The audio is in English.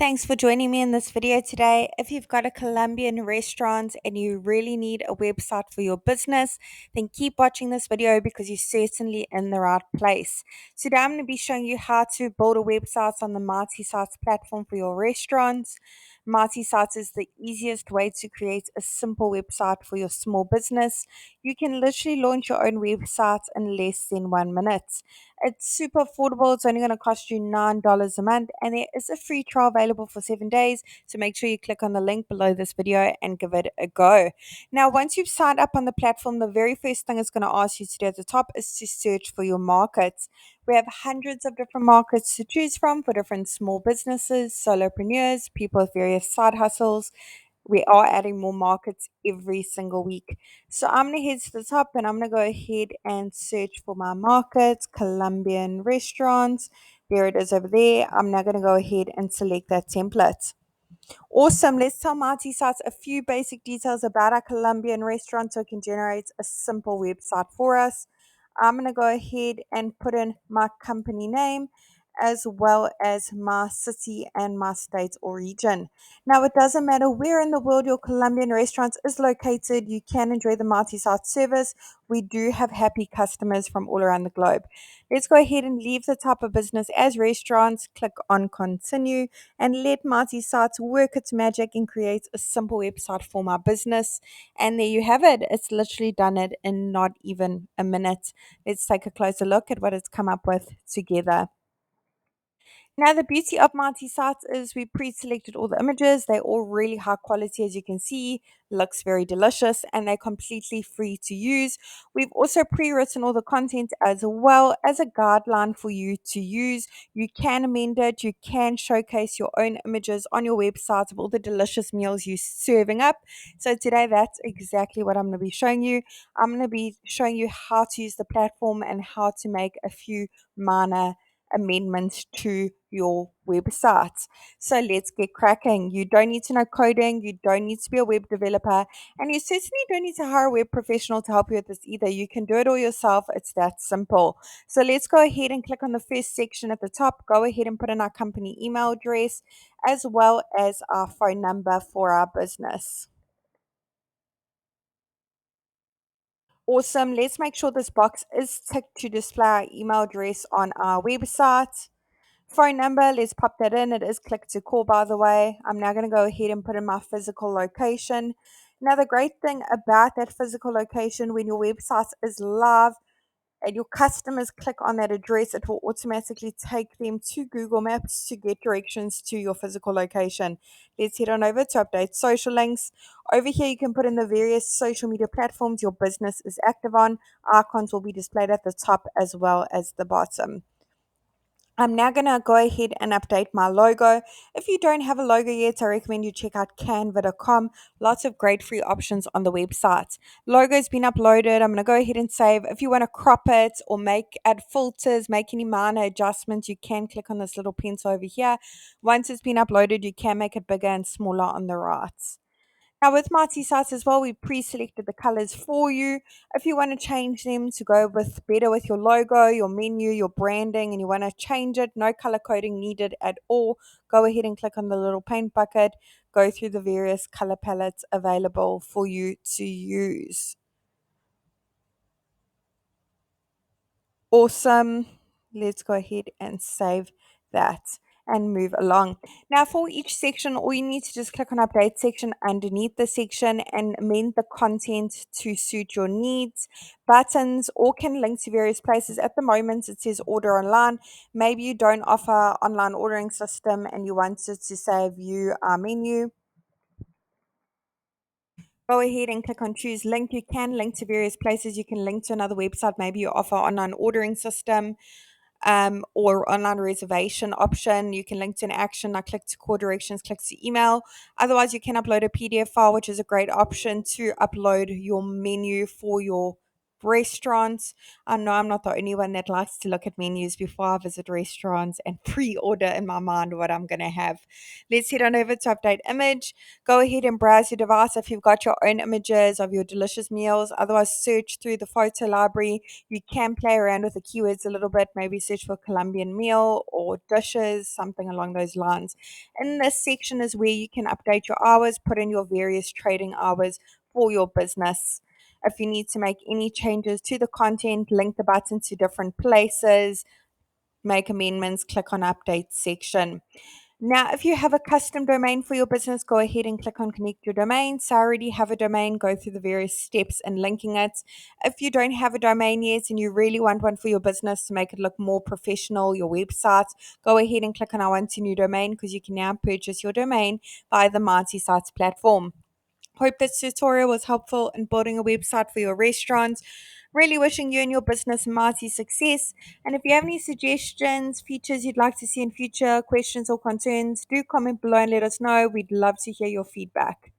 Thanks for joining me in this video today. If you've got a Colombian restaurant and you really need a website for your business, then keep watching this video because you're certainly in the right place. Today I'm going to be showing you how to build a website on the Mighty Sites platform for your restaurants. Mighty Sites is the easiest way to create a simple website for your small business. You can literally launch your own website in less than 1 minute. It's super affordable. It's only going to cost you $9 a month, and there is a free trial available for 7 days. So make sure you click on the link below this video and give it a go. Now, once you've signed up on the platform, the very first thing it's going to ask you to do at the top is to search for your markets. We have hundreds of different markets to choose from for different small businesses, solopreneurs, people with various side hustles. We are adding more markets every single week. So I'm going to head to the top and I'm going to go ahead and search for my markets, Colombian restaurants. There it is over there. I'm now going to go ahead and select that template. Awesome. Let's tell Marty Sites a few basic details about our Colombian restaurant so it can generate a simple website for us. I'm going to go ahead and put in my company name as well as my city and my state or region. Now, it doesn't matter where in the world your Colombian restaurant is located, you can enjoy the Marty Site service. We do have happy customers from all around the globe. Let's go ahead and leave the type of business as restaurants, click on continue, and let Marty Sites work its magic and create a simple website for my business. And there you have it. It's literally done it in not even a minute. Let's take a closer look at what it's come up with together. Now, the beauty of Mighty Sites is we pre-selected all the images. They're all really high quality, as you can see, looks very delicious, and they're completely free to use. We've also pre-written all the content as well as a guideline for you to use. You can amend it. You can showcase your own images on your website of all the delicious meals you're serving up. So today, that's exactly what I'm going to be showing you. I'm going to be showing you how to use the platform and how to make a few minor amendments to your website. So let's get cracking. You don't need to know coding, you don't need to be a web developer, and you certainly don't need to hire a web professional to help you with this either. You can do it all yourself. It's that simple. So let's go ahead and click on the first section at the top. Go ahead and put in our company email address as well as our phone number for our business. Awesome. Let's make sure this box is ticked to display our email address on our website. Phone number, let's pop that in. It is click to call, by the way. I'm now going to go ahead and put in my physical location. Now, the great thing about that physical location, when your website is live and your customers click on that address, it will automatically take them to Google Maps to get directions to your physical location. Let's head on over to update social links. Over here, you can put in the various social media platforms your business is active on. Icons will be displayed at the top as well as the bottom. I'm now going to go ahead and update my logo. If you don't have a logo yet, I recommend you check out canva.com. Lots of great free options on the website. Logo's been uploaded. I'm going to go ahead and save. If you want to crop it or add filters, make any minor adjustments, you can click on this little pencil over here. Once it's been uploaded, you can make it bigger and smaller on the right. Now with Mighty Sites as well, we pre-selected the colors for you. If you want to change them to go better with your logo, your menu, your branding, and you want to change it, no color coding needed at all. Go ahead and click on the little paint bucket. Go through the various color palettes available for you to use. Awesome. Let's go ahead and save that and move along. Now for each section, all you need to just click on update section underneath the section and amend the content to suit your needs. Buttons all can link to various places. At the moment it says order online. Maybe you don't offer online ordering system and you wanted to say view our menu. Go ahead and click on choose link. You can link to various places. You can link to another website. Maybe you offer online ordering system or online reservation option. You can link to an action. I click to call directions, click to email. Otherwise, you can upload a PDF file, which is a great option to upload your menu for your restaurants. I know I'm not the only one that likes to look at menus before I visit restaurants and pre-order in my mind what I'm going to have. Let's head on over to update image. Go ahead and browse your device if you've got your own images of your delicious meals. Otherwise, search through the photo library. You can play around with the keywords a little bit, maybe search for Colombian meal or dishes, something along those lines. In this section is where you can update your hours, put in your various trading hours for your business. If you need to make any changes to the content, link the button to different places, make amendments, click on update section. Now, if you have a custom domain for your business, go ahead and click on connect your domain. So I already have a domain, go through the various steps in linking it. If you don't have a domain yet and you really want one for your business to make it look more professional, your website, go ahead and click on I want a new domain because you can now purchase your domain via the Mighty Sites platform. Hope this tutorial was helpful in building a website for your restaurant. Really wishing you and your business mighty success. And if you have any suggestions, features you'd like to see in future, questions or concerns, do comment below and let us know. We'd love to hear your feedback.